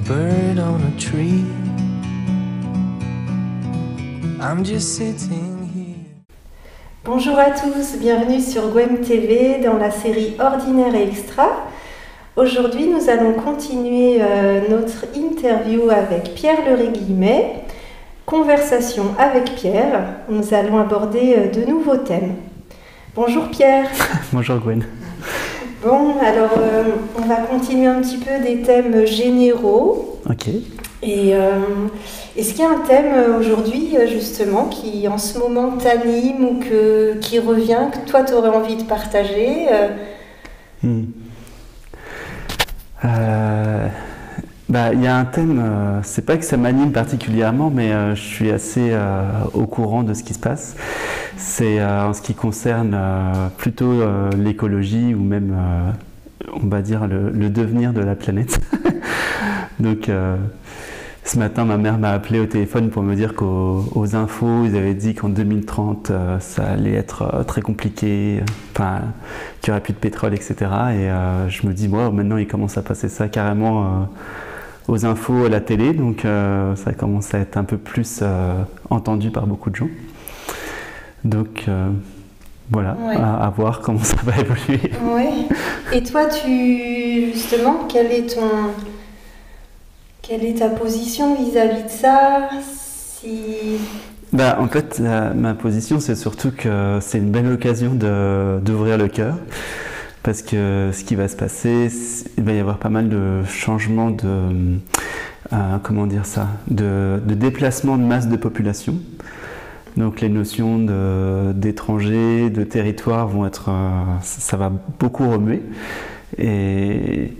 bird on a tree. I'm just sitting here. Bonjour à tous, bienvenue sur Gwem TV dans la série Ordinaire et Extra. Aujourd'hui, nous allons continuer notre interview avec Pierre Leray-Guillemet. Conversation avec Pierre. Nous allons aborder de nouveaux thèmes. Bonjour Pierre. Bonjour Gwen. Bon, alors on va continuer un petit peu des thèmes généraux. Ok. Et est-ce qu'il y a un thème aujourd'hui justement qui en ce moment t'anime ou qui revient, que toi tu aurais envie de partager Il y a un thème, c'est pas que ça m'anime particulièrement, mais je suis assez au courant de ce qui se passe. C'est en ce qui concerne plutôt l'écologie ou même, on va dire, le devenir de la planète. Donc, ce matin, ma mère m'a appelé au téléphone pour me dire qu'aux infos, ils avaient dit qu'en 2030, ça allait être très compliqué, enfin, qu'il n'y aurait plus de pétrole, etc. Et je me dis, moi, maintenant, il commence à passer ça carrément aux infos, à la télé, donc ça commence à être un peu plus entendu par beaucoup de gens. Donc voilà, ouais. à voir comment ça va évoluer. Oui. Et toi, justement, quelle est ta position vis-à-vis de ça En fait, ma position, c'est surtout que c'est une belle occasion d'ouvrir le cœur. Parce que ce qui va se passer, il va y avoir pas mal de changements de déplacement de masse de population. Donc les notions d'étrangers, de territoire vont être, ça va beaucoup remuer. Et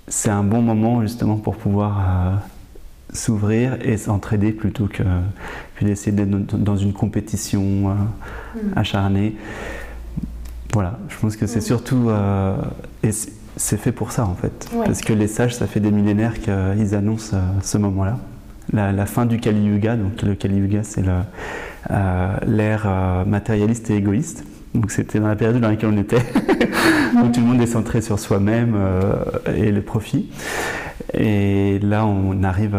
c'est un bon moment justement pour pouvoir s'ouvrir et s'entraider plutôt que d'essayer d'être dans une compétition acharnée. Voilà, je pense que c'est surtout, et c'est fait pour ça en fait, ouais. Parce que les sages, ça fait des millénaires qu'ils annoncent ce moment-là, la fin du Kali Yuga. Donc le Kali Yuga, c'est l'ère matérialiste et égoïste. Donc c'était dans la période dans laquelle on était, où tout le monde est centré sur soi-même et le profit. Et là, on arrive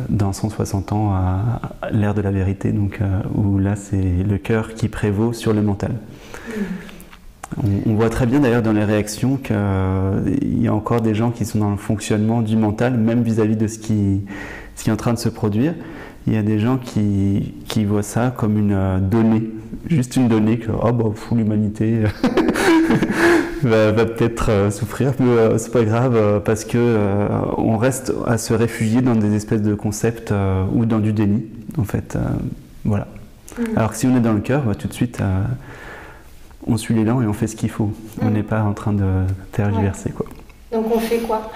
dans 160 ans à l'ère de la vérité, donc où là, c'est le cœur qui prévaut sur le mental. On voit très bien d'ailleurs dans les réactions qu'il y a encore des gens qui sont dans le fonctionnement du mental, même vis-à-vis de ce qui est en train de se produire. Il y a des gens qui voient ça comme une donnée, juste une donnée que l'humanité va peut-être souffrir, mais c'est pas grave parce que on reste à se réfugier dans des espèces de concepts ou dans du déni, en fait. Voilà. Alors que si on est dans le cœur, tout de suite. On suit l'élan et on fait ce qu'il faut. On n'est pas en train de tergiverser, quoi. Donc on fait quoi?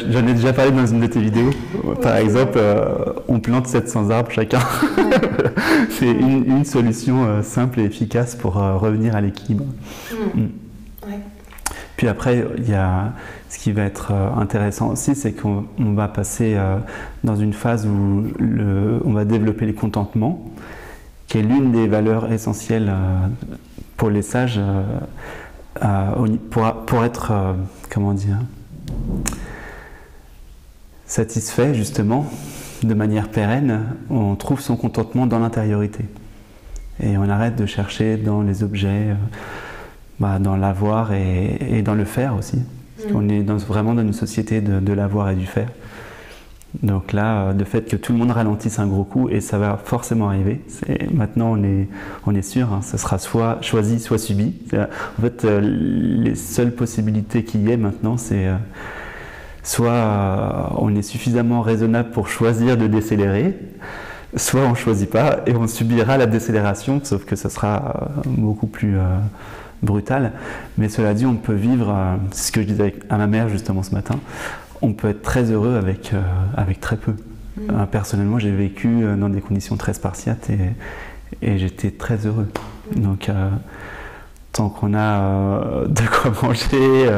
J'en ai déjà parlé dans une de tes vidéos. Par exemple, on plante 700 arbres chacun. C'est une solution simple et efficace pour revenir à l'équilibre. Ouais. Puis après, il y a ce qui va être intéressant aussi, c'est qu'on va passer dans une phase où on va développer les contentements, qui est l'une des valeurs essentielles pour les sages, pour être, satisfait justement, de manière pérenne. On trouve son contentement dans l'intériorité. Et on arrête de chercher dans les objets, dans l'avoir et dans le faire aussi. Parce qu'on est vraiment dans une société de l'avoir et du faire. Donc là, le fait que tout le monde ralentisse un gros coup, et ça va forcément arriver, maintenant on est sûr, ce sera soit choisi, soit subi. En fait, les seules possibilités qu'il y ait maintenant, c'est soit on est suffisamment raisonnable pour choisir de décélérer, soit on ne choisit pas et on subira la décélération, sauf que ce sera beaucoup plus brutal. Mais cela dit, on peut vivre, c'est ce que je disais à ma mère justement ce matin, on peut être très heureux avec très peu. Personnellement, j'ai vécu dans des conditions très spartiates et j'étais très heureux. Donc, tant qu'on a de quoi manger,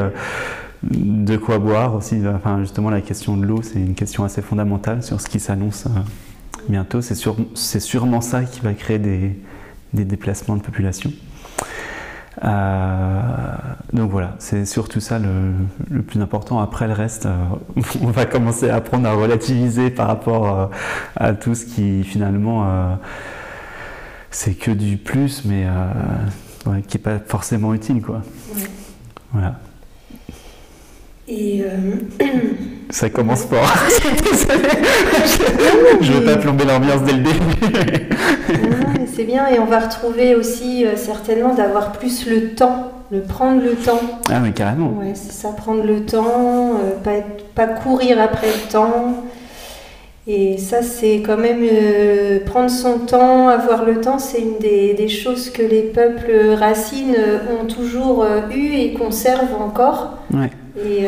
de quoi boire aussi, justement la question de l'eau, c'est une question assez fondamentale sur ce qui s'annonce bientôt. C'est sûrement ça qui va créer des déplacements de population. Donc voilà, c'est surtout ça le plus important. Après le reste, on va commencer à apprendre à relativiser par rapport à tout ce qui finalement c'est que du plus, mais ouais, qui n'est pas forcément utile, quoi. Ouais. Voilà. Et ça commence fort. Je ne veux pas plomber l'ambiance dès le début. Non, mais c'est bien, et on va retrouver aussi certainement d'avoir plus le temps, de prendre le temps. Ah mais carrément. Ouais, c'est ça, prendre le temps, pas courir après le temps. Et ça, c'est quand même prendre son temps, avoir le temps, c'est une des choses que les peuples racines ont toujours eu et conservent encore. Ouais. Et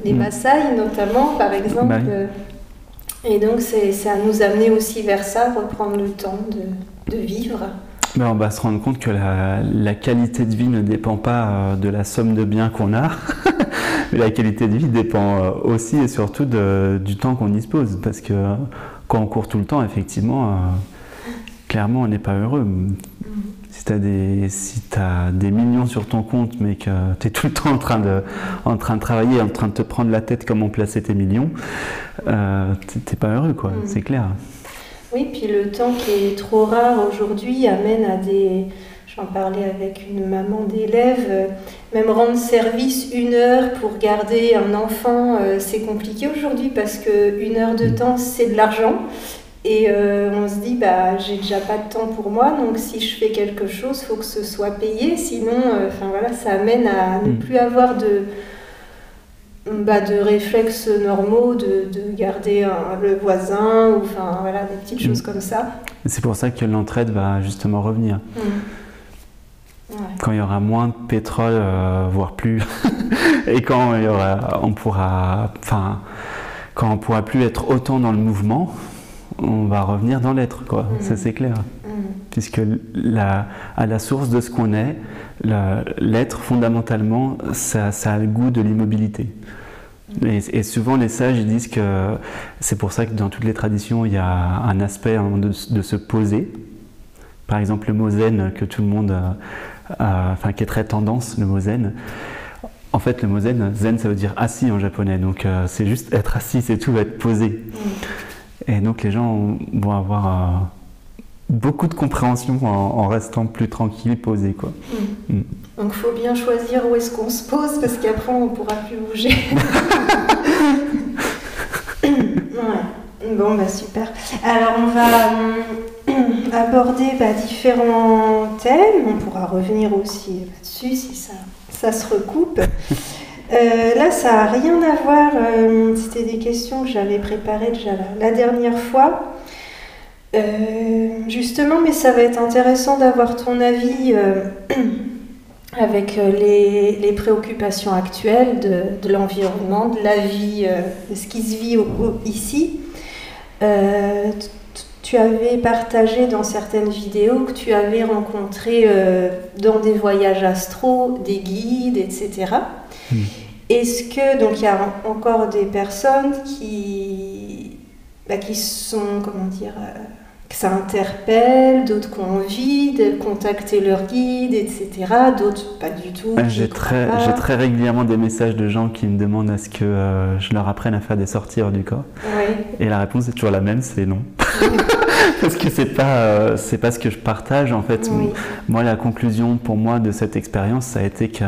les Maasai notamment, par exemple. Bah oui. Et donc, c'est à nous amener aussi vers ça, reprendre le temps de vivre. Ben, on va se rendre compte que la qualité de vie ne dépend pas de la somme de biens qu'on a, mais la qualité de vie dépend aussi et surtout du temps qu'on dispose. Parce que quand on court tout le temps, effectivement, clairement, on n'est pas heureux. Si tu as des millions sur ton compte, mais que tu es tout le temps en train de travailler, en train de te prendre la tête comment placer tes millions, t'es pas heureux, quoi, c'est clair. Oui, puis le temps qui est trop rare aujourd'hui amène à des... J'en parlais avec une maman d'élève, même rendre service 1 heure pour garder un enfant, c'est compliqué aujourd'hui parce que 1 heure de temps, c'est de l'argent. Et on se dit, bah, j'ai déjà pas de temps pour moi, donc si je fais quelque chose, il faut que ce soit payé. Sinon, voilà, ça amène à ne plus avoir de réflexes normaux, de garder le voisin, ou voilà, des petites choses comme ça. C'est pour ça que l'entraide va justement revenir. Ouais. Quand il y aura moins de pétrole, voire plus, et quand on pourra plus être autant dans le mouvement, on va revenir dans l'être, quoi. Ça c'est clair. Puisque à la source de ce qu'on est, l'être fondamentalement, ça a le goût de l'immobilité. Et souvent les sages ils disent que c'est pour ça que dans toutes les traditions il y a un aspect de se poser. Par exemple le mot zen que tout le monde, qui est très tendance, le mot zen. En fait le mot zen ça veut dire assis en japonais, donc c'est juste être assis, c'est tout, être posé. Et donc les gens vont avoir beaucoup de compréhension en restant plus tranquille, posé, quoi. Donc il faut bien choisir où est-ce qu'on se pose parce qu'après on ne pourra plus bouger. Ouais. Bon, bah super. Alors on va aborder différents thèmes. On pourra revenir aussi là-dessus si ça se recoupe. Là, ça n'a rien à voir. C'était des questions que j'avais préparées déjà la dernière fois. Justement, mais ça va être intéressant d'avoir ton avis avec les préoccupations actuelles de l'environnement, de la vie, de ce qui se vit ici. Tu avais partagé dans certaines vidéos que tu avais rencontré dans des voyages astro des guides, etc. Est-ce que, donc il y a encore des personnes qui sont, comment dire, que ça interpelle, d'autres qui ont envie de contacter leur guide, etc. D'autres pas du tout. J'ai très régulièrement des messages de gens qui me demandent à ce que je leur apprenne à faire des sorties hors du corps. Oui. Et la réponse est toujours la même, c'est non. Parce que c'est pas ce que je partage en fait. Oui. Moi, la conclusion pour moi de cette expérience, ça a été que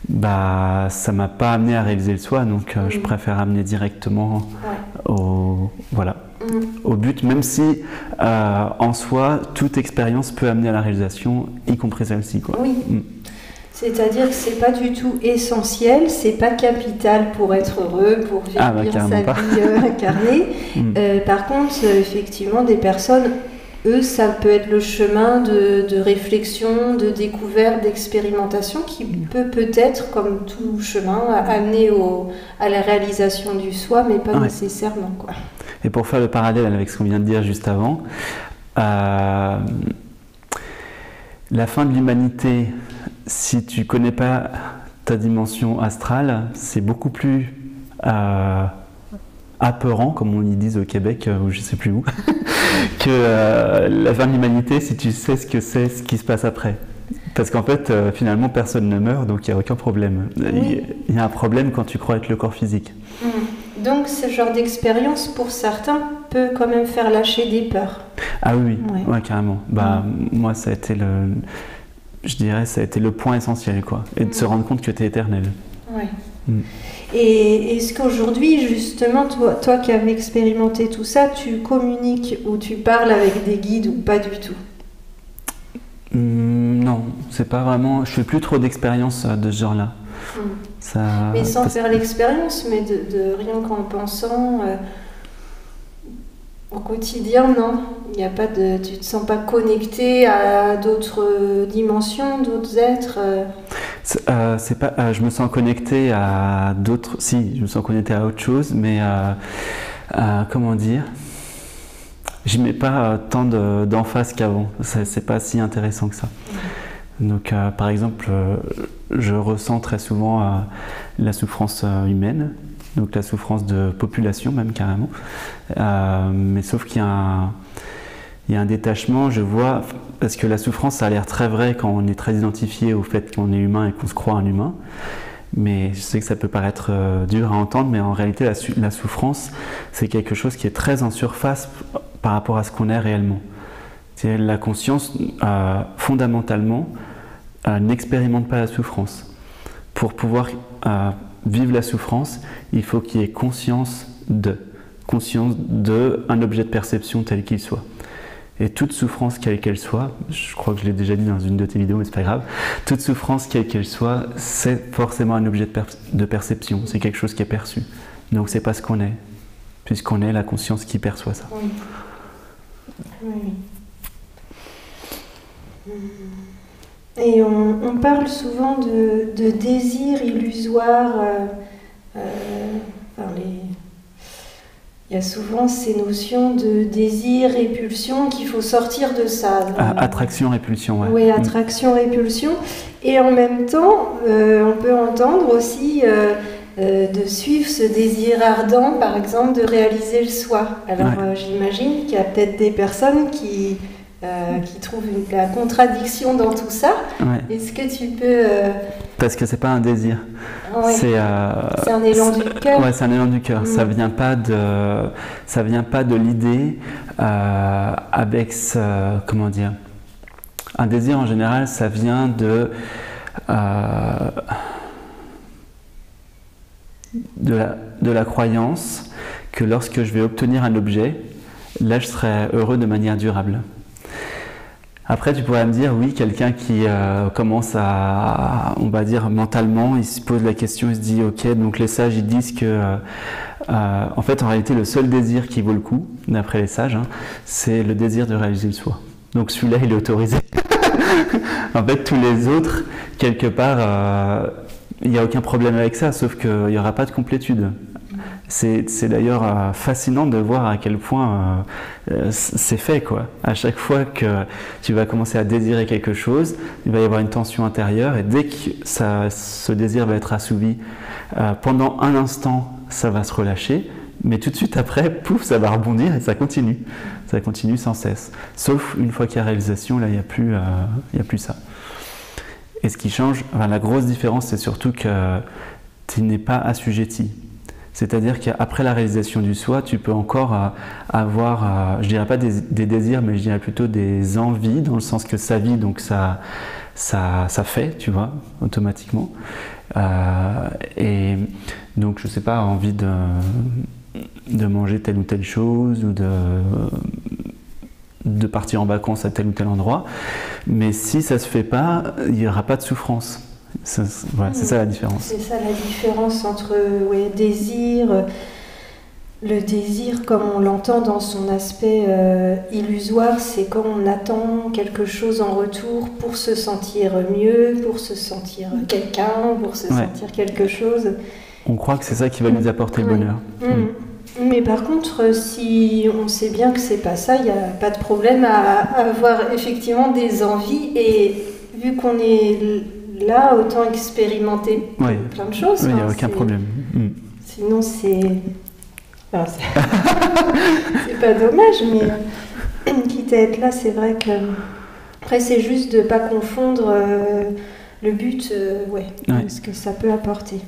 ça m'a pas amené à réaliser le soi, donc je préfère amener directement au but, même si en soi toute expérience peut amener à la réalisation, y compris celle-ci, quoi. Oui. C'est-à-dire que c'est pas du tout essentiel, c'est pas capital pour être heureux, pour vivre sa vie incarnée. Par contre, effectivement, des personnes, eux, ça peut être le chemin de réflexion, de découverte, d'expérimentation qui peut-être, comme tout chemin, amener à la réalisation du soi, mais pas nécessairement, quoi. Et pour faire le parallèle avec ce qu'on vient de dire juste avant, la fin de l'humanité, si tu ne connais pas ta dimension astrale, c'est beaucoup plus apeurant, comme on y dit au Québec, ou je ne sais plus où, que la fin de l'humanité si tu sais ce que c'est, ce qui se passe après. Parce qu'en fait, finalement, personne ne meurt, donc il n'y a aucun problème. Oui. Il y a un problème quand tu crois avec le corps physique. Donc ce genre d'expérience, pour certains, peut quand même faire lâcher des peurs. Ah oui, Ouais. ouais, carrément. Moi, ça a été je dirais, ça a été le point essentiel, quoi. Et de se rendre compte que tu es éternel. Ouais. Mm. Et est-ce qu'aujourd'hui, justement, toi qui avais expérimenté tout ça, tu communiques ou tu parles avec des guides ou pas du tout? Non, c'est pas vraiment. Je fais plus trop d'expériences de ce genre-là. Mais sans faire l'expérience, mais de rien qu'en pensant au quotidien, non. Il y a pas de, tu te sens pas connecté à d'autres dimensions, d'autres êtres. C'est pas. Je me sens connecté à d'autres. Si, je me sens connecté à autre chose, mais comment dire? Je mets pas tant d'emphase qu'avant. C'est pas si intéressant que ça. Donc, par exemple, je ressens très souvent la souffrance humaine, donc la souffrance de population même carrément. Mais sauf qu'il y a un détachement, je vois, parce que la souffrance, ça a l'air très vrai quand on est très identifié au fait qu'on est humain et qu'on se croit un humain. Mais je sais que ça peut paraître dur à entendre, mais en réalité, la souffrance, c'est quelque chose qui est très en surface par rapport à ce qu'on est réellement. C'est la conscience, fondamentalement, n'expérimente pas la souffrance. Pour pouvoir vivre la souffrance, il faut qu'il y ait conscience d'un objet de perception tel qu'il soit. Et toute souffrance, quelle qu'elle soit, je crois que je l'ai déjà dit dans une de tes vidéos, mais c'est pas grave, toute souffrance, quelle qu'elle soit, c'est forcément un objet de perception, c'est quelque chose qui est perçu. Donc c'est pas ce qu'on est, puisqu'on est la conscience qui perçoit ça. Oui. Oui. Et on parle souvent de désir illusoire. Il y a souvent ces notions de désir, répulsion, qu'il faut sortir de ça. Attraction, répulsion, ouais. Oui, attraction, répulsion. Et en même temps, on peut entendre aussi de suivre ce désir ardent, par exemple, de réaliser le soi. Alors, j'imagine qu'il y a peut-être des personnes qui trouvent la contradiction dans tout ça. Ouais. Est-ce que tu peux... Parce que c'est pas un désir. Ouais. C'est un élan du cœur. Ouais, c'est un élan du cœur. Ça vient pas de l'idée avec comment dire. Un désir en général, ça vient de la croyance que lorsque je vais obtenir un objet, là je serai heureux de manière durable. Après, tu pourrais me dire, oui, quelqu'un qui commence à, on va dire, mentalement, il se pose la question, il se dit, ok, donc les sages, ils disent que, en fait, en réalité, le seul désir qui vaut le coup, d'après les sages, c'est le désir de réaliser le soi. Donc celui-là, il est autorisé. En fait, tous les autres, quelque part, il n'y a aucun problème avec ça, sauf qu'il n'y aura pas de complétude. C'est d'ailleurs fascinant de voir à quel point c'est fait, quoi. À chaque fois que tu vas commencer à désirer quelque chose, il va y avoir une tension intérieure et dès que ce désir va être assouvi, pendant un instant, ça va se relâcher, mais tout de suite après, pouf, ça va rebondir et ça continue. Ça continue sans cesse. Sauf une fois qu'il y a réalisation, là, il n'y a plus ça. Et ce qui change, enfin, la grosse différence, c'est surtout que tu n'es pas assujetti. C'est-à-dire qu'après la réalisation du soi, tu peux encore avoir, je dirais pas des désirs, mais je dirais plutôt des envies, dans le sens que ça vit, donc ça fait, tu vois, automatiquement. Et donc, je sais pas, envie de manger telle ou telle chose, ou de partir en vacances à tel ou tel endroit. Mais si ça se fait pas, il n'y aura pas de souffrance. Voilà, c'est ça la différence. C'est ça la différence entre désir, le désir comme on l'entend dans son aspect illusoire, c'est quand on attend quelque chose en retour pour se sentir mieux, pour se sentir quelqu'un, pour se sentir quelque chose. On croit que c'est ça qui va nous apporter le bonheur. Mais par contre, si on sait bien que c'est pas ça, il n'y a pas de problème à avoir effectivement des envies, et vu qu'on est là, autant expérimenter plein de choses. Il n'y a aucun problème. Sinon, c'est pas dommage, mais quitte à être là, c'est vrai que Après, c'est juste de ne pas confondre le but, ce que ça peut apporter.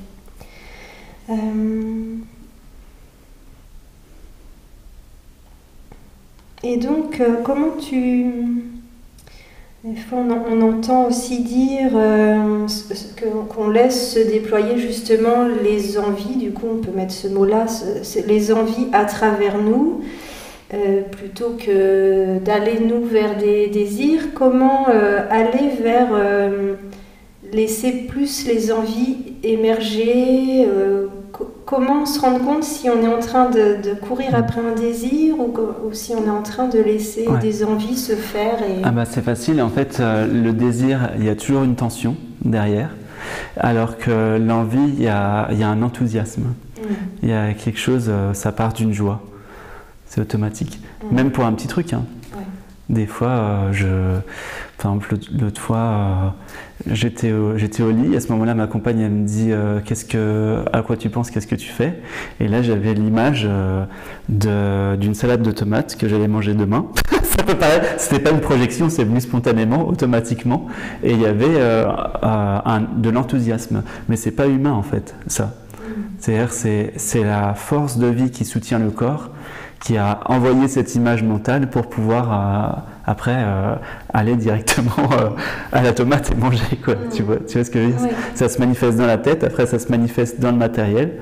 Et donc, comment tu... Des fois, on entend aussi dire qu'on laisse se déployer justement les envies, du coup on peut mettre ce mot-là, les envies à travers nous, plutôt que d'aller nous vers des désirs. Comment aller vers laisser plus les envies émerger, comment se rendre compte si on est en train de courir après un désir ou si on est en train de laisser des envies se faire c'est facile, en fait le désir, il y a toujours une tension derrière, alors que l'envie, il y a un enthousiasme, il y a quelque chose, ça part d'une joie, c'est automatique, même pour un petit truc, hein. Des fois, par exemple, l'autre fois, j'étais au lit. À ce moment-là, ma compagne, elle me dit à quoi tu penses, qu'est-ce que tu fais? Et là, j'avais l'image d'une salade de tomates que j'allais manger demain. Ça peut paraître, c'était pas une projection, c'est venu spontanément, automatiquement. Et il y avait de l'enthousiasme. Mais c'est pas humain, en fait, ça. C'est-à-dire, c'est la force de vie qui soutient le corps, qui a envoyé cette image mentale pour pouvoir après aller directement à la tomate et manger, quoi. Tu vois ce que je veux dire? Ça se manifeste dans la tête, après ça se manifeste dans le matériel,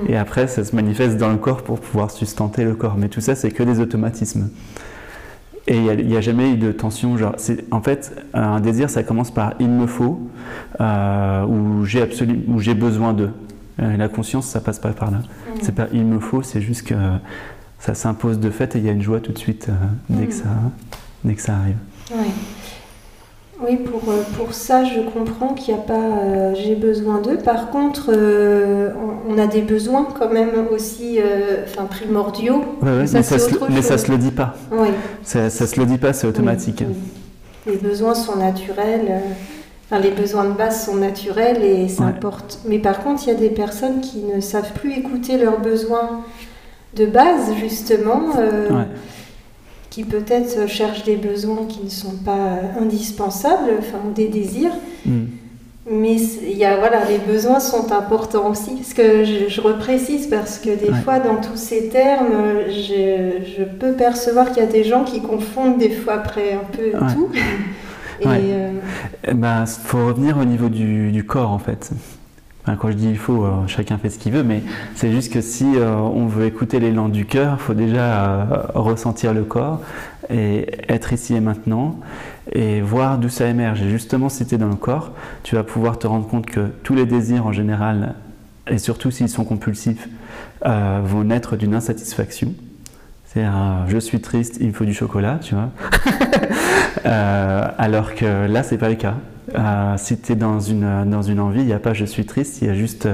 et après ça se manifeste dans le corps pour pouvoir sustenter le corps. Mais tout ça, c'est que des automatismes. Et il n'y a jamais eu de tension. En fait, un désir, ça commence par « il me faut » ou « j'ai besoin de ». La conscience, ça passe pas par là. C'est pas « il me faut », c'est juste que ça s'impose de fait et il y a une joie tout de suite dès que ça arrive. Oui, pour ça, je comprends qu'il n'y a pas j'ai besoin d'eux. Par contre, on a des besoins quand même aussi primordiaux. Mais ça se le dit pas. Ça se le dit pas, c'est automatique. Les besoins sont naturels. Les besoins de base sont naturels et ça importe. Mais par contre, il y a des personnes qui ne savent plus écouter leurs besoins de base, justement, qui peut-être cherchent des besoins qui ne sont pas indispensables, des désirs. Mais les besoins sont importants aussi. Parce que je reprécise, parce que des fois, dans tous ces termes, je peux percevoir qu'il y a des gens qui confondent des fois après un peu tout. Faut revenir au niveau du corps, en fait. Quand je dis il faut, chacun fait ce qu'il veut, mais c'est juste que si on veut écouter l'élan du cœur, il faut déjà ressentir le corps et être ici et maintenant et voir d'où ça émerge. Et justement, si tu es dans le corps, tu vas pouvoir te rendre compte que tous les désirs en général, et surtout s'ils sont compulsifs, vont naître d'une insatisfaction. C'est-à-dire, je suis triste, il me faut du chocolat, tu vois. Alors que là, c'est pas le cas. Si tu es dans une envie, il n'y a pas je suis triste, il y a juste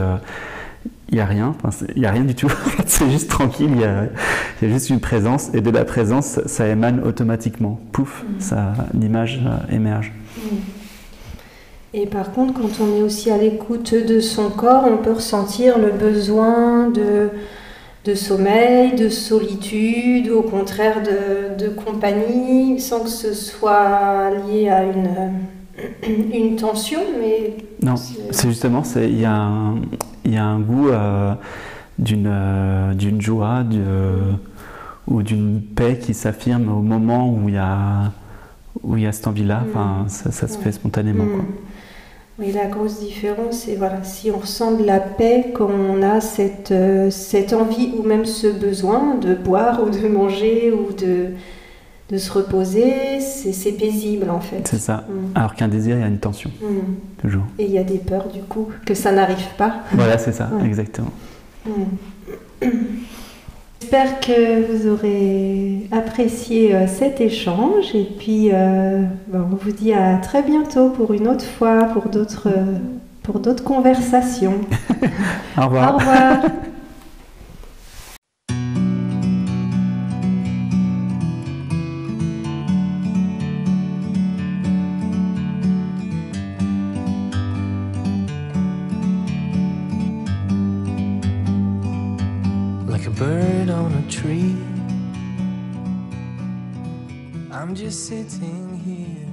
il n'y a rien, il n'y a rien du tout, c'est juste tranquille, il y a juste une présence, et de la présence, ça émane automatiquement, pouf, l'image émerge. Et par contre, quand on est aussi à l'écoute de son corps, on peut ressentir le besoin de sommeil, de solitude, ou au contraire de compagnie, sans que ce soit lié à une tension, mais... Non, c'est justement, il y a un goût d'une joie ou d'une paix qui s'affirme au moment où il y a cette envie-là, ça se fait spontanément. Quoi. Oui, la grosse différence, c'est si on ressent de la paix quand on a cette envie ou même ce besoin de boire ou de manger ou de se reposer, c'est paisible en fait. C'est ça. Alors qu'un désir, il y a une tension, toujours. Et il y a des peurs du coup, que ça n'arrive pas. Voilà, c'est ça, exactement. J'espère que vous aurez apprécié cet échange et puis on vous dit à très bientôt pour une autre fois, pour d'autres conversations. Au revoir. Au revoir. Like a bird on a tree, I'm just sitting here.